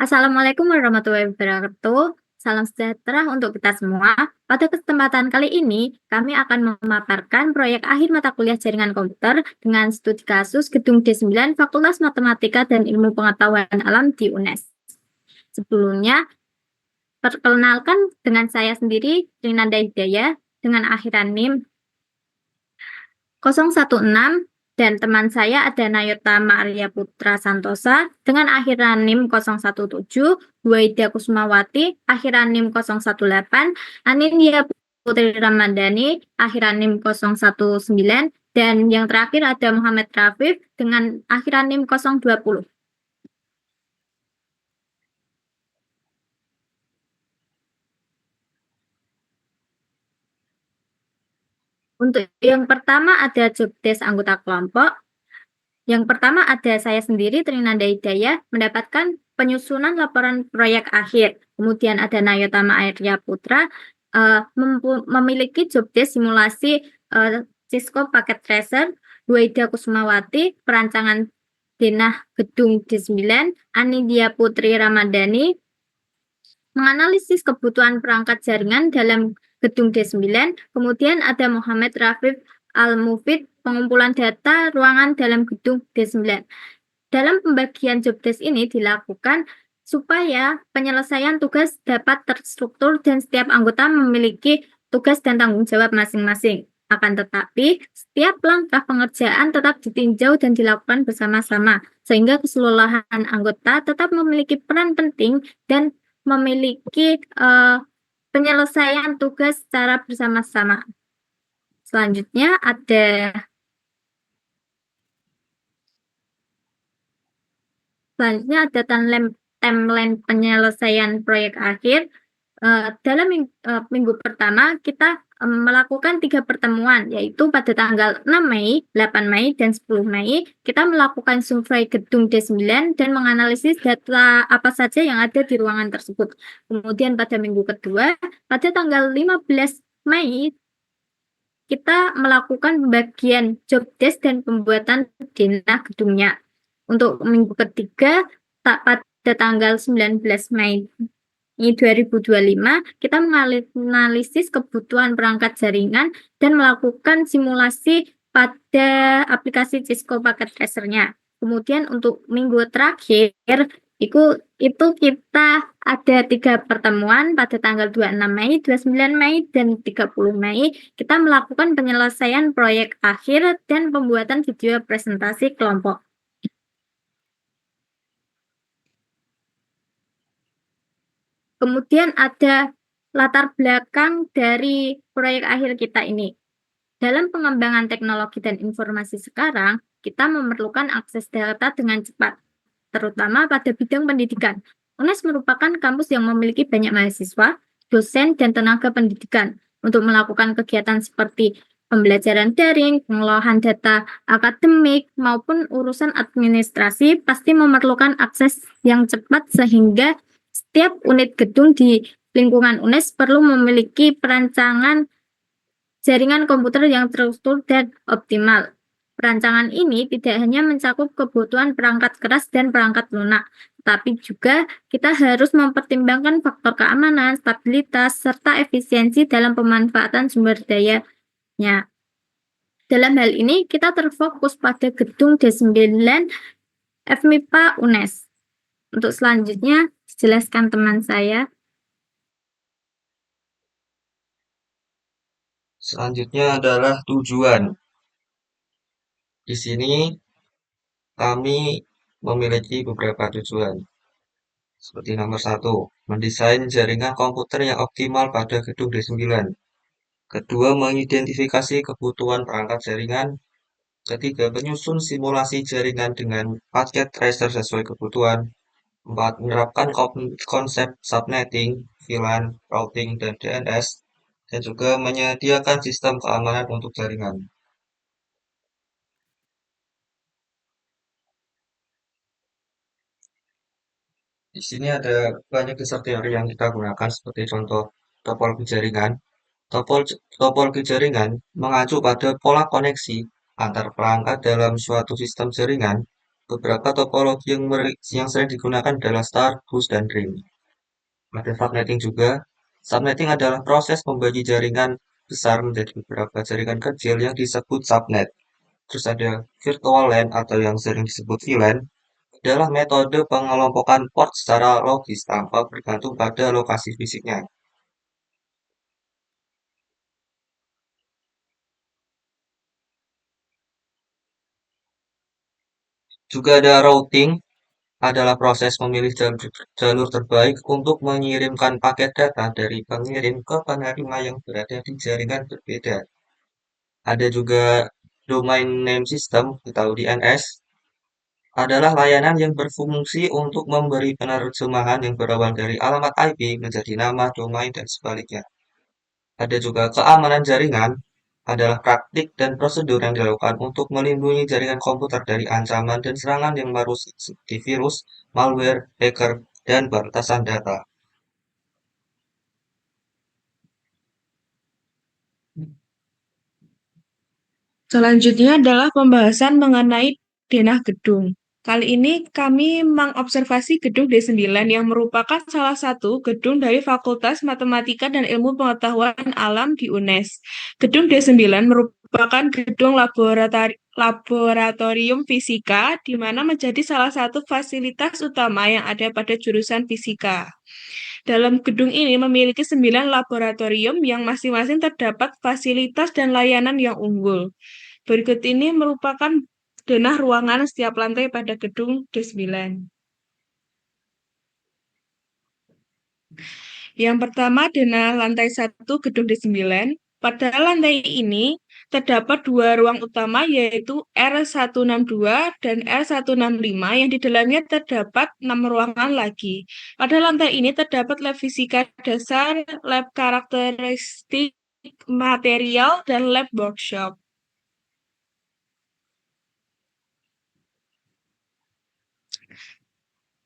Assalamualaikum warahmatullahi wabarakatuh. Salam sejahtera untuk kita semua. Pada kesempatan kali ini, kami akan memaparkan proyek akhir mata kuliah jaringan komputer dengan studi kasus Gedung D9 Fakultas Matematika dan Ilmu Pengetahuan Alam di UNES. Sebelumnya, perkenalkan dengan saya sendiri, Rinanda Hidayah, dengan akhiran NIM 016, dan teman saya ada Nayota Maria Putra Santosa dengan akhiran NIM 017, Waida Kusmawati akhiran NIM 018, Anindya Putri Ramadhani akhiran NIM 019, dan yang terakhir ada Muhammad Rafif dengan akhiran NIM 020. Untuk yang pertama ada jobdesk anggota kelompok. Yang pertama ada saya sendiri, Trinanda Hidayah, mendapatkan penyusunan laporan proyek akhir. Kemudian ada Nayota Maria Putra, memiliki jobdesk simulasi Cisco Packet Tracer, Waida Kusmawati, perancangan denah gedung D9, Anindya Putri Ramadhani, menganalisis kebutuhan perangkat jaringan dalam gedung D9, kemudian ada Muhammad Rafif Al-Mufid, pengumpulan data ruangan dalam gedung D9. Dalam pembagian jobdesk ini dilakukan supaya penyelesaian tugas dapat terstruktur dan setiap anggota memiliki tugas dan tanggung jawab masing-masing. Akan tetapi, setiap langkah pengerjaan tetap ditinjau dan dilakukan bersama-sama, sehingga keseluruhan anggota tetap memiliki peran penting dan memiliki penyelesaian tugas secara bersama-sama. Selanjutnya ada timeline penyelesaian proyek akhir. Dalam minggu pertama kita melakukan 3 pertemuan, yaitu pada tanggal 6 Mei, 8 Mei, dan 10 Mei, kita melakukan survei gedung D9 dan menganalisis data apa saja yang ada di ruangan tersebut. Kemudian pada minggu kedua, pada tanggal 15 Mei, kita melakukan pembagian jobdesk dan pembuatan denah gedungnya. Untuk minggu ketiga, pada tanggal 19 Mei 2025, kita menganalisis kebutuhan perangkat jaringan dan melakukan simulasi pada aplikasi Cisco Packet Tracer-nya. Kemudian untuk minggu terakhir, itu kita ada 3 pertemuan pada tanggal 26 Mei, 29 Mei, dan 30 Mei. Kita melakukan penyelesaian proyek akhir dan pembuatan video presentasi kelompok. Kemudian ada latar belakang dari proyek akhir kita ini. Dalam pengembangan teknologi dan informasi sekarang, kita memerlukan akses data dengan cepat, terutama pada bidang pendidikan. UNES merupakan kampus yang memiliki banyak mahasiswa, dosen, dan tenaga pendidikan untuk melakukan kegiatan seperti pembelajaran daring, pengolahan data akademik, maupun urusan administrasi pasti memerlukan akses yang cepat sehingga setiap unit gedung di lingkungan UNES perlu memiliki perancangan jaringan komputer yang terstruktur dan optimal. Perancangan ini tidak hanya mencakup kebutuhan perangkat keras dan perangkat lunak, tapi juga kita harus mempertimbangkan faktor keamanan, stabilitas, serta efisiensi dalam pemanfaatan sumber dayanya. Dalam hal ini, kita terfokus pada gedung D9 FMIPA UNES. Untuk selanjutnya, dijelaskan teman saya. Selanjutnya adalah tujuan. Di sini kami memiliki beberapa tujuan. Seperti nomor 1, mendesain jaringan komputer yang optimal pada gedung D9. Kedua, mengidentifikasi kebutuhan perangkat jaringan. Ketiga, menyusun simulasi jaringan dengan paket tracer sesuai kebutuhan. 4, menerapkan konsep subnetting, VLAN, routing, dan DNS. Dan juga menyediakan sistem keamanan untuk jaringan. Di sini ada banyak dasar teori yang kita gunakan seperti contoh topologi jaringan. Topologi jaringan mengacu pada pola koneksi antar perangkat dalam suatu sistem jaringan Beberapa topologi yang sering digunakan adalah star, bus, dan ring. Ada subnetting juga. Subnetting adalah proses membagi jaringan besar menjadi beberapa jaringan kecil yang disebut subnet. Terus ada virtual LAN atau yang sering disebut VLAN adalah metode pengelompokan port secara logis tanpa bergantung pada lokasi fisiknya. Juga ada routing, adalah proses memilih jalur terbaik untuk mengirimkan paket data dari pengirim ke penerima yang berada di jaringan berbeda. Ada juga Domain Name System atau DNS, adalah layanan yang berfungsi untuk memberi penerjemahan yang berawal dari alamat IP menjadi nama, domain, dan sebaliknya. Ada juga keamanan jaringan, adalah praktik dan prosedur yang dilakukan untuk melindungi jaringan komputer dari ancaman dan serangan yang merusak seperti virus, malware, hacker, dan batasan data. Selanjutnya adalah pembahasan mengenai denah gedung. Kali ini kami mengobservasi gedung D9 yang merupakan salah satu gedung dari Fakultas Matematika dan Ilmu Pengetahuan Alam di UNES. Gedung D9 merupakan gedung laboratorium fisika di mana menjadi salah satu fasilitas utama yang ada pada jurusan fisika. Dalam gedung ini memiliki 9 laboratorium yang masing-masing terdapat fasilitas dan layanan yang unggul. Berikut ini merupakan denah ruangan setiap lantai pada gedung D9. Yang pertama, denah lantai 1 gedung D9. Pada lantai ini terdapat dua ruang utama yaitu R162 dan R165 yang di dalamnya terdapat 6 ruangan lagi. Pada lantai ini terdapat lab fisika dasar, lab karakteristik material, dan lab workshop.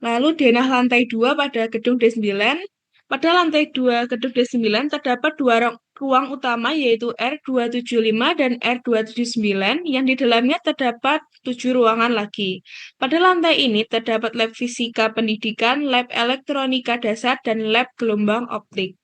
Lalu denah lantai 2 pada gedung D9. Pada lantai 2 gedung D9 terdapat dua ruang utama yaitu R275 dan R279 yang di dalamnya terdapat 7 ruangan lagi. Pada lantai ini terdapat lab fisika pendidikan, lab elektronika dasar, dan lab gelombang optik.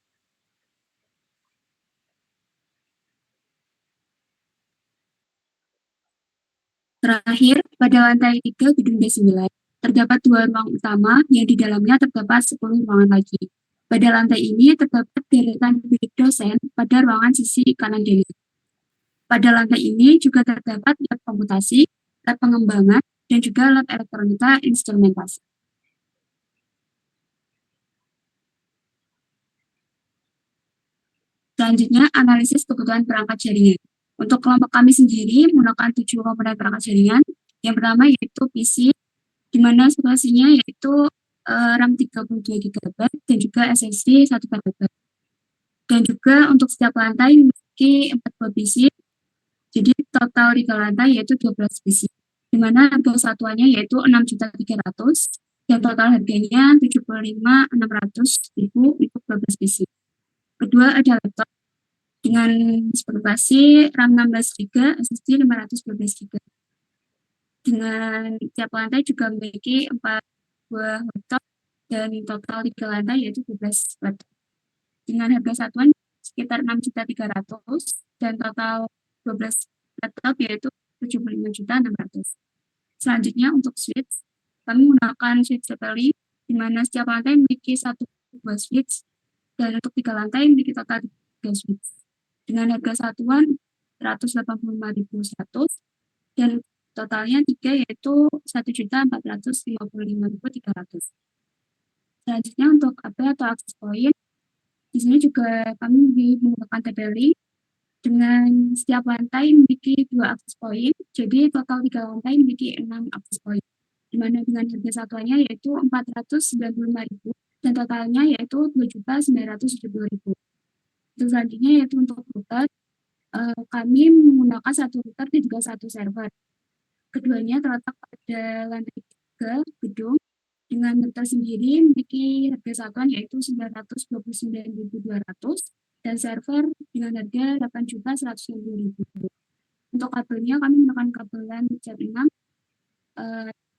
Terakhir, pada lantai 3 gedung D9, terdapat dua ruang utama yang di dalamnya terdapat 10 ruangan lagi. Pada lantai ini terdapat deretan bilik dosen pada ruangan sisi kanan kiri. Pada lantai ini juga terdapat lab komputasi, lab pengembangan, dan juga lab elektronika instrumentasi. Selanjutnya, analisis kebutuhan perangkat jaringan. Untuk kelompok kami sendiri menggunakan 7 komponen perangkat jaringan. Yang pertama yaitu PC, di mana situasinya yaitu RAM 32 GB dan juga SSD 1 TB. Dan juga untuk setiap lantai memiliki 4 buah PC, jadi total 3 lantai yaitu 12 PC. Di mana harga satuannya yaitu 6.300.000 dan total harganya 75.600.000 untuk 12 PC. Kedua ada laptop dengan spesifikasi RAM 16 GB, SSD 512 GB. Dengan tiap lantai juga memiliki 4 buah laptop dan total 3 lantai yaitu 12 laptop. Dengan harga satuan sekitar 6.300.000 dan total 12 laptop yaitu 75.600.000. Selanjutnya untuk switch, kami menggunakan switch Cepelli di mana setiap lantai memiliki 1 buah switch dan untuk 3 lantai memiliki total 3 switch. Dengan harga satuan 185.100 dan totalnya 3 yaitu 1.455.300. Selanjutnya untuk AP atau access point, di sini juga kami menggunakan TPLI dengan setiap lantai memiliki 2 akses point, jadi total 3 lantai memiliki 6 akses point. Di mana dengan harga satuannya yaitu 495.000 dan totalnya yaitu 2.970.000. Selanjutnya yaitu untuk router, kami menggunakan 1 router dan juga 1 server. Keduanya terletak pada lantai 3 gedung dengan router sendiri memiliki harga satuan yaitu 929.200 dan server dengan harga 8.160.000. Untuk kabelnya kami menggunakan kabel LAN Z6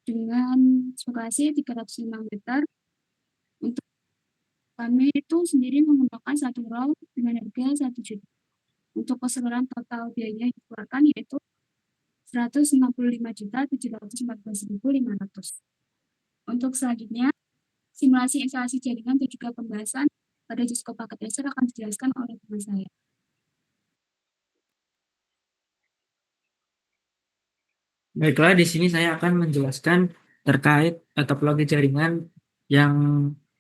dengan spesifikasi 305 meter. Untuk kami itu sendiri menggunakan satu roll dengan harga 1 juta. Untuk keseluruhan total biaya yang dikeluarkan yaitu 165.714.500. Untuk selanjutnya, simulasi instalasi jaringan dan juga pembahasan pada Cisco Packet Tracer akan dijelaskan oleh teman saya. Baiklah, di sini saya akan menjelaskan terkait topologi jaringan yang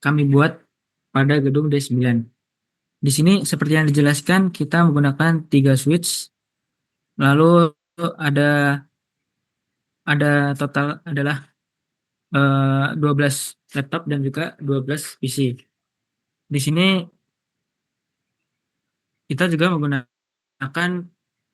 kami buat pada gedung D9. Di sini seperti yang dijelaskan, kita menggunakan 3 switch, lalu ada total adalah 12 laptop dan juga 12 PC. Di sini kita juga menggunakan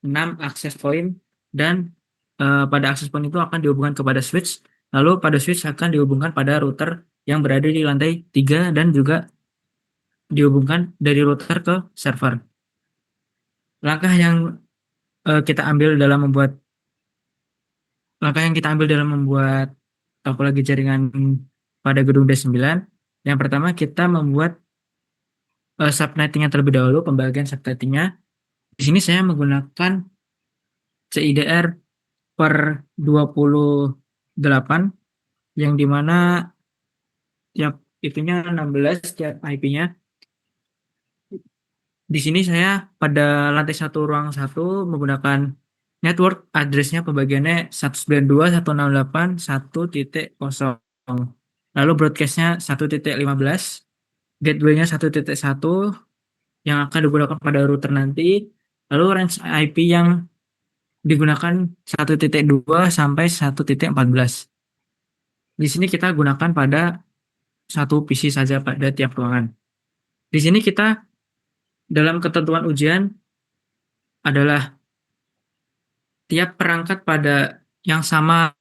6 access point dan pada access point itu akan dihubungkan kepada switch, lalu pada switch akan dihubungkan pada router yang berada di lantai 3 dan juga dihubungkan dari router ke server. Langkah yang kita ambil dalam membuat topologi jaringan pada gedung D9, yang pertama kita membuat subnettingnya terlebih dahulu, pembagian subnettingnya. Di sini saya menggunakan CIDR per 28, yang dimana tiap itunya 16 tiap IP-nya. Di sini saya pada lantai 1 ruang 1 menggunakan network address-nya pembagiannya 192.168.1.0. Lalu broadcast-nya 1.15, gateway-nya 1.1 yang akan digunakan pada router nanti. Lalu range IP yang digunakan 1.2 sampai 1.14. Di sini kita gunakan pada satu PC saja pada tiap ruangan. Di sini kita dalam ketentuan ujian adalah tiap perangkat pada yang sama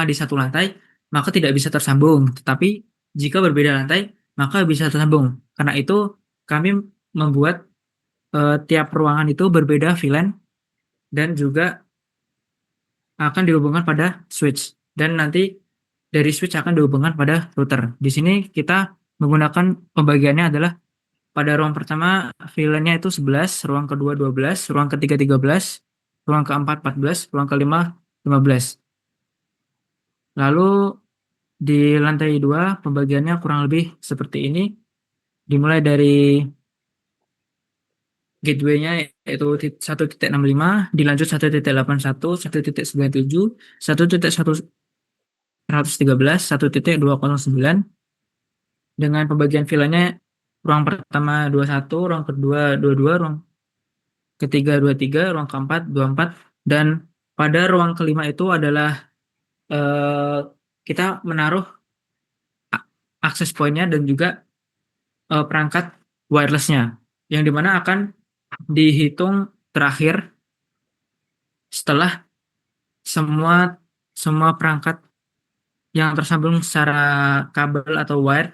di satu lantai maka tidak bisa tersambung, tetapi jika berbeda lantai maka bisa tersambung. Karena itu kami membuat tiap ruangan itu berbeda VLAN dan juga akan dihubungkan pada switch, dan nanti dari switch akan dihubungkan pada router. Di sini kita menggunakan pembagiannya adalah pada ruang pertama VLAN-nya itu 11, ruang kedua 12, ruang ketiga 13, ruang keempat 14, ruang kelima 15. Lalu di lantai 2 pembagiannya kurang lebih seperti ini. Dimulai dari gateway-nya yaitu 1.65, dilanjut 1.81, 1.97, 1.113, 1.209. Dengan pembagian VLAN-nya ruang pertama 21, ruang kedua 22, ruang ketiga 23, ruang keempat 24, dan pada ruang kelima itu adalah kita menaruh access point-nya dan juga perangkat wireless-nya, yang dimana akan dihitung terakhir setelah semua perangkat yang tersambung secara kabel atau wire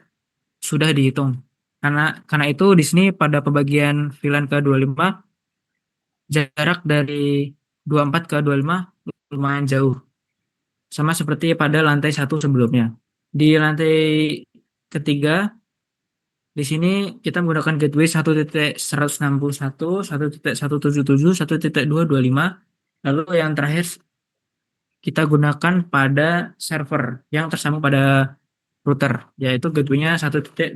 sudah dihitung. Karena itu di sini pada pembagian VLAN ke 25 jarak dari 24 ke 25 lumayan jauh. Sama seperti pada lantai 1 sebelumnya. Di lantai ketiga di sini kita menggunakan gateway 1.161, 1.177, 1.225. Lalu yang terakhir kita gunakan pada server yang tersambung pada router, yaitu gateway-nya 1.254.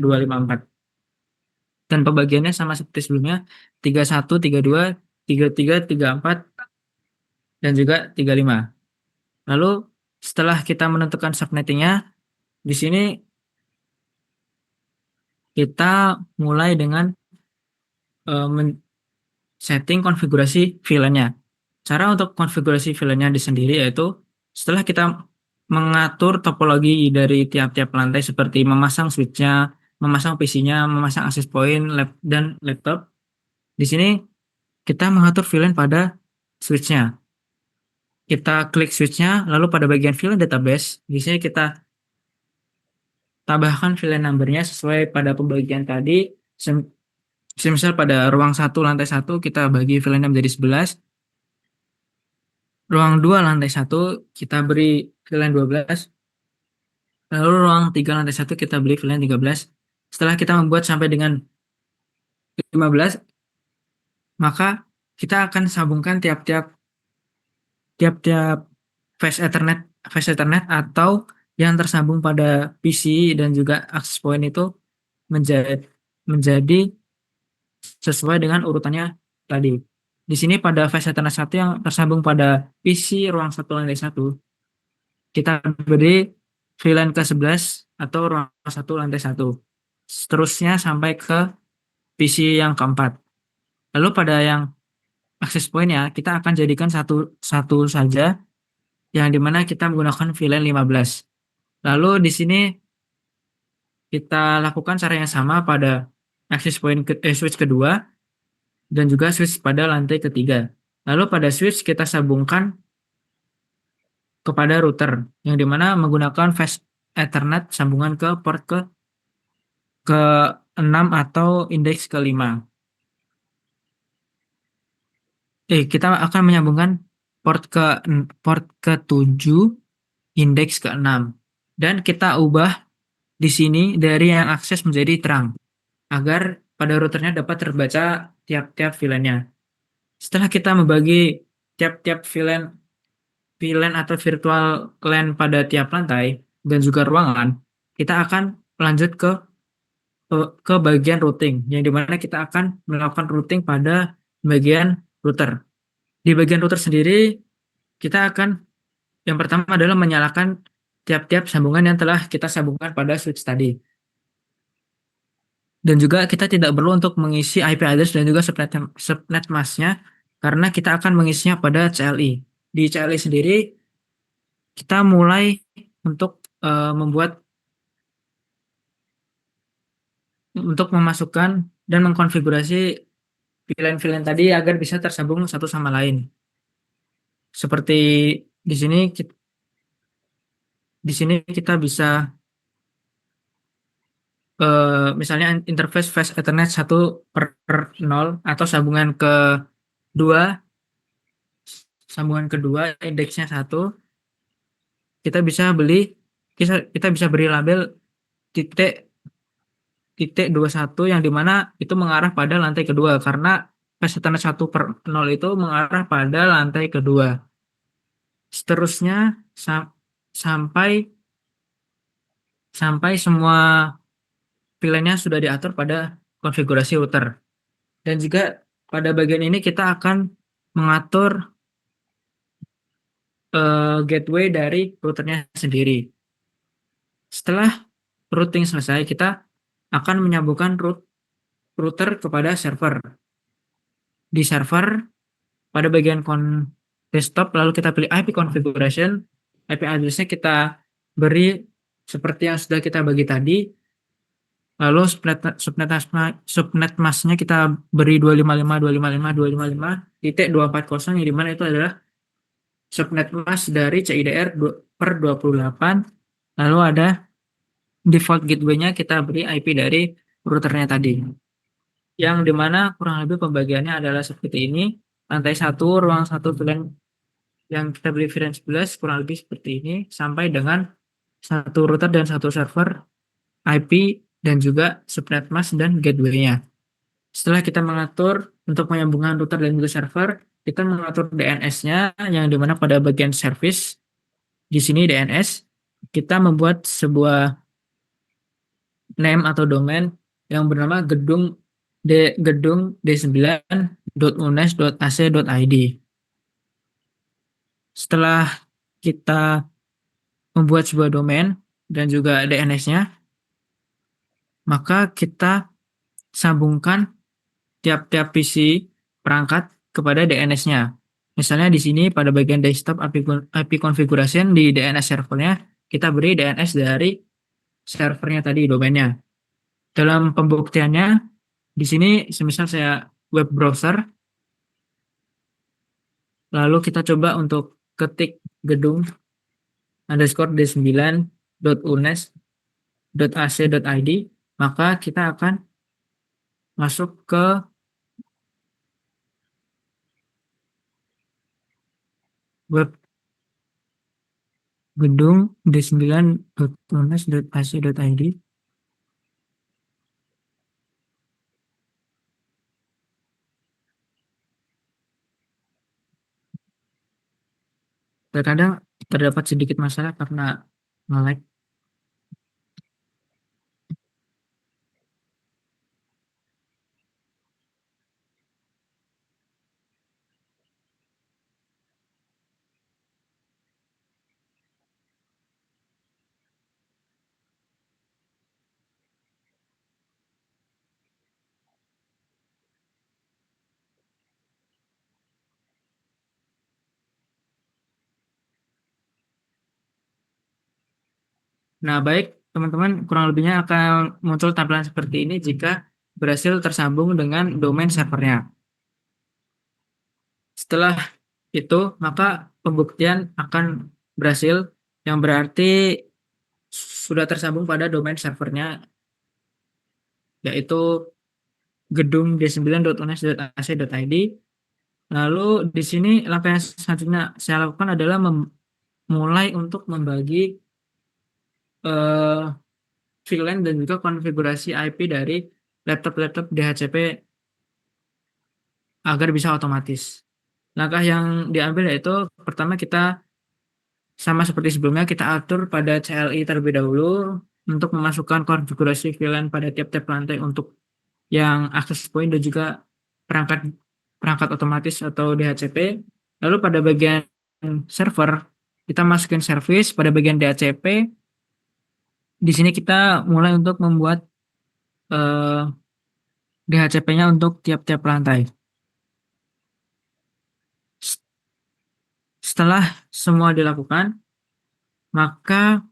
Dan pembagiannya sama seperti sebelumnya, 31, 32, 33, 34, dan juga 35. Lalu setelah kita menentukan subnetting-nya, di sini kita mulai dengan setting konfigurasi VLAN-nya. Cara untuk konfigurasi VLAN-nya sendiri yaitu setelah kita mengatur topologi dari tiap-tiap lantai seperti memasang switch-nya, memasang PC-nya, memasang access point, dan laptop. Di sini kita mengatur VLAN pada switch-nya. Kita klik switch-nya, lalu pada bagian VLAN database, di sini kita tambahkan VLAN number-nya sesuai pada pembagian tadi. Misal pada ruang 1 lantai 1 kita bagi VLAN-nya menjadi 11. ruang 2 lantai 1 kita beri VLAN 12, lalu ruang 3 lantai 1 kita beri VLAN 13. Setelah kita membuat sampai dengan 15, maka kita akan sambungkan tiap-tiap flash Ethernet atau yang tersambung pada PC dan juga access point itu menjadi sesuai dengan urutannya tadi. Di sini pada flash Ethernet 1 yang tersambung pada PC ruang 1 lantai 1, kita beri VLAN ke-11 atau ruang 1 lantai 1. Seterusnya sampai ke PC yang keempat. Lalu pada yang access point-nya kita akan jadikan satu saja, yang dimana kita menggunakan VLAN 15. Lalu di sini kita lakukan cara yang sama pada access point switch kedua dan juga switch pada lantai ketiga. Lalu pada switch kita sambungkan kepada router yang dimana menggunakan flash Ethernet sambungan ke port ke-6 atau indeks ke-5. Kita akan menyambungkan port ke-7 indeks ke-6 dan kita ubah di sini dari yang akses menjadi terang agar pada routernya dapat terbaca tiap-tiap VLAN-nya. Setelah kita membagi tiap-tiap VLAN atau virtual LAN pada tiap lantai dan juga ruangan, kita akan lanjut ke bagian routing, yang dimana kita akan melakukan routing pada bagian router. Di bagian router sendiri, kita akan yang pertama adalah menyalakan tiap-tiap sambungan yang telah kita sambungkan pada switch tadi. Dan juga kita tidak perlu untuk mengisi IP address dan juga subnet masknya karena kita akan mengisinya pada CLI. Di CLI sendiri, kita mulai untuk memasukkan dan mengkonfigurasi VLAN tadi agar bisa tersambung satu sama lain. Seperti di sini kita bisa misalnya interface flash Ethernet 1/0 atau sambungan kedua indeksnya 1, kita bisa beri label titik 21 yang dimana itu mengarah pada lantai kedua karena flash Ethernet 1/0 itu mengarah pada lantai kedua. Seterusnya sampai semua VLAN-nya sudah diatur pada konfigurasi router. Dan juga pada bagian ini kita akan mengatur gateway dari routernya sendiri. Setelah routing selesai, kita akan menyambungkan router kepada server. Di server, pada bagian desktop, lalu kita pilih IP configuration, IP address-nya kita beri seperti yang sudah kita bagi tadi. Lalu subnet masknya kita beri 255.255.255.240 yang dimana itu adalah subnet mask dari CIDR per 28. Lalu ada default gateway-nya kita beri IP dari routernya tadi. Yang dimana kurang lebih pembagiannya adalah seperti ini. Lantai 1, ruang 1 VLAN yang kita beri VLAN 11 kurang lebih seperti ini. Sampai dengan satu router dan satu server IP dan juga subnet mask dan gateway-nya. Setelah kita mengatur untuk penyambungan router dan juga server, kita mengatur DNS-nya yang dimana pada bagian service di sini DNS kita membuat sebuah name atau domain yang bernama d9.unes.ac.id. Setelah kita membuat sebuah domain dan juga DNS-nya, maka kita sambungkan tiap-tiap PC perangkat kepada DNS-nya. Misalnya di sini pada bagian desktop IP configuration di DNS servernya, kita beri DNS dari servernya tadi, domainnya. Dalam pembuktiannya, di sini semisal saya web browser, lalu kita coba untuk ketik gedung_d9.unes.ac.id, maka kita akan masuk ke web gedung d9.unes.ac.id. Terkadang terdapat sedikit masalah karena nge-lag. Nah, baik teman-teman, kurang lebihnya akan muncul tampilan seperti ini jika berhasil tersambung dengan domain servernya. Setelah itu, maka pembuktian akan berhasil, yang berarti sudah tersambung pada domain servernya, yaitu gedung d9.unes.ac.id. Lalu di sini langkah yang selanjutnya saya lakukan adalah mulai untuk membagi eh, VLAN dan juga konfigurasi IP dari laptop-laptop DHCP agar bisa otomatis. Langkah yang diambil yaitu pertama kita sama seperti sebelumnya kita atur pada CLI terlebih dahulu untuk memasukkan konfigurasi VLAN pada tiap-tiap lantai untuk yang access point dan juga perangkat perangkat otomatis atau DHCP. Lalu pada bagian server kita masukin service pada bagian DHCP. Di sini kita mulai untuk membuat DHCP-nya untuk tiap-tiap lantai. Setelah semua dilakukan, maka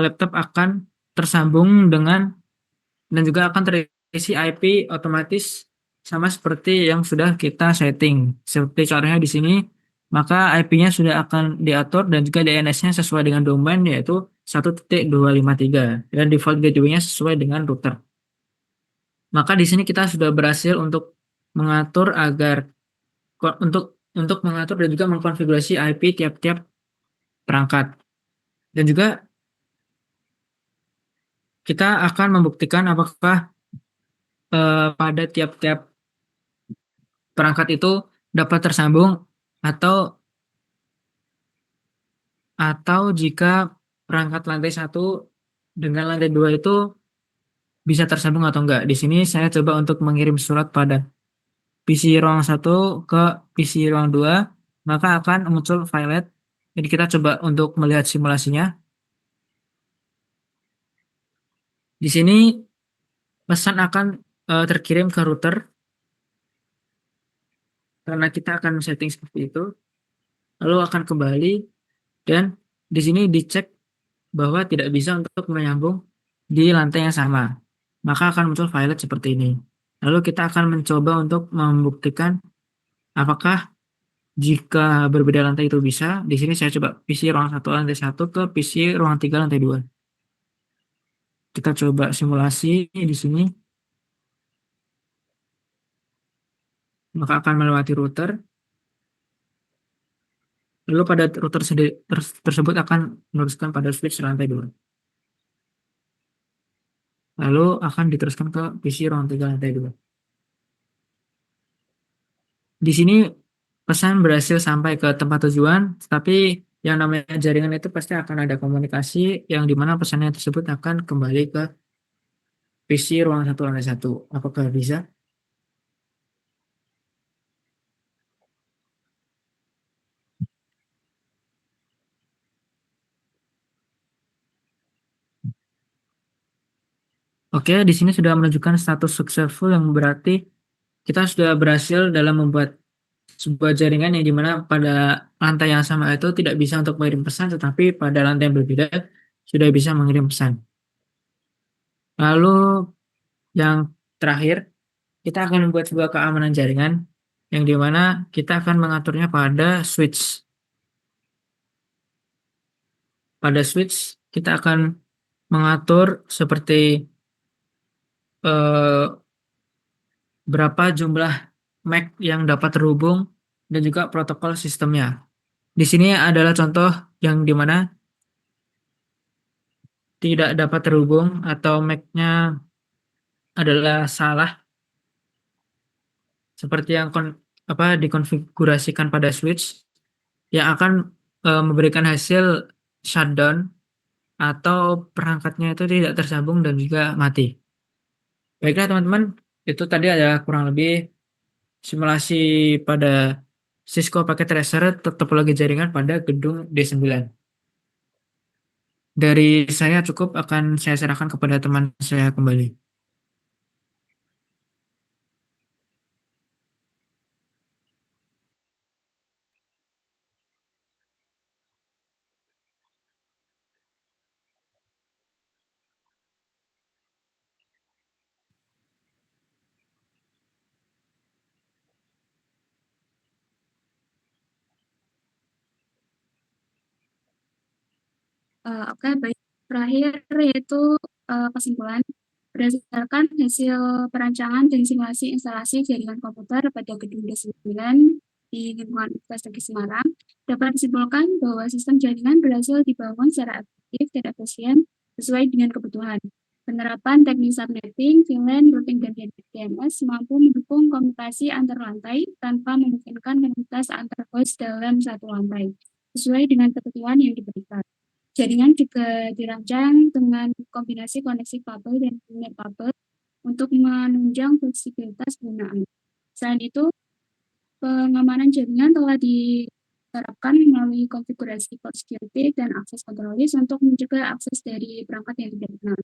laptop akan tersambung dengan dan juga akan terisi IP otomatis sama seperti yang sudah kita setting. Seperti contohnya di sini, maka IP-nya sudah akan diatur dan juga DNS-nya sesuai dengan domain yaitu 1.253 dan default gateway-nya sesuai dengan router. Maka di sini kita sudah berhasil untuk mengatur agar untuk mengatur dan juga mengkonfigurasi IP tiap-tiap perangkat. Dan juga kita akan membuktikan apakah pada tiap-tiap perangkat itu dapat tersambung atau jika perangkat lantai 1 dengan lantai 2 itu bisa tersambung atau enggak. Di sini saya coba untuk mengirim surat pada PC ruang 1 ke PC ruang 2, maka akan muncul filelet. Jadi kita coba untuk melihat simulasinya. Di sini pesan akan terkirim ke router karena kita akan setting seperti itu. Lalu akan kembali dan di sini dicek bahwa tidak bisa untuk menyambung di lantai yang sama. Maka akan muncul filelet seperti ini. Lalu kita akan mencoba untuk membuktikan apakah jika berbeda lantai itu bisa. Di sini saya coba PC ruang 1 lantai 1 ke PC ruang 3 lantai 2. Kita coba simulasi di sini. Maka akan melewati router. Lalu pada router tersebut akan meneruskan pada switch lantai 2. Lalu akan diteruskan ke PC ruang 3 lantai 2. Di sini pesan berhasil sampai ke tempat tujuan, tapi yang namanya jaringan itu pasti akan ada komunikasi yang dimana pesannya tersebut akan kembali ke PC ruang 1 lantai 1. Apakah bisa? Oke, di sini sudah menunjukkan status successful yang berarti kita sudah berhasil dalam membuat sebuah jaringan yang dimana pada lantai yang sama itu tidak bisa untuk mengirim pesan, tetapi pada lantai yang berbeda sudah bisa mengirim pesan. Lalu yang terakhir, kita akan membuat sebuah keamanan jaringan yang dimana kita akan mengaturnya pada switch. Pada switch kita akan mengatur seperti berapa jumlah MAC yang dapat terhubung dan juga protokol sistemnya. Di sini adalah contoh yang dimana tidak dapat terhubung atau MAC-nya adalah salah seperti yang dikonfigurasikan pada switch yang akan memberikan hasil shutdown atau perangkatnya itu tidak tersambung dan juga mati. Baiklah teman-teman, itu tadi ada kurang lebih simulasi pada Cisco Packet Tracer topologi jaringan pada gedung D9. Dari saya cukup, akan saya serahkan kepada teman saya kembali. Oke, baik. Terakhir yaitu kesimpulan. Berdasarkan hasil perancangan dan simulasi instalasi jaringan komputer pada gedung D9 di lingkungan Universitas Negeri Semarang, dapat disimpulkan bahwa sistem jaringan berhasil dibangun secara efektif dan efisien sesuai dengan kebutuhan. Penerapan teknik subnetting, VLAN, routing, dan DNS mampu mendukung komunikasi antar lantai tanpa memungkinkan koneksitas antar host dalam satu lantai, sesuai dengan ketentuan yang diberikan. Jaringan juga dirancang dengan kombinasi koneksi kabel dan nirkabel untuk menunjang fleksibilitas penggunaan. Selain itu, pengamanan jaringan telah diterapkan melalui konfigurasi port security dan akses control list untuk mencegah akses dari perangkat yang tidak dikenal.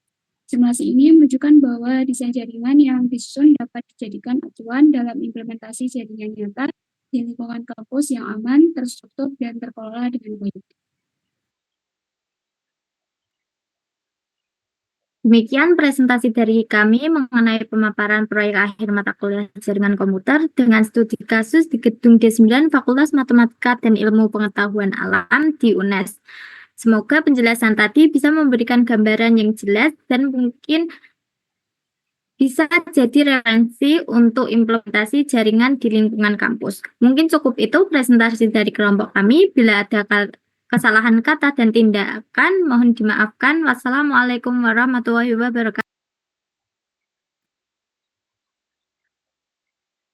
Simulasi ini menunjukkan bahwa desain jaringan yang disusun dapat dijadikan acuan dalam implementasi jaringan nyata di lingkungan kampus yang aman, terstruktur, dan terkelola dengan baik. Demikian presentasi dari kami mengenai pemaparan proyek akhir mata kuliah jaringan komputer dengan studi kasus di gedung D9 Fakultas Matematika dan Ilmu Pengetahuan Alam di UNES. Semoga penjelasan tadi bisa memberikan gambaran yang jelas dan mungkin bisa jadi referensi untuk implementasi jaringan di lingkungan kampus. Mungkin cukup itu presentasi dari kelompok kami. Bila ada kesalahan kata dan tindakan, mohon dimaafkan. Wassalamualaikum warahmatullahi wabarakatuh.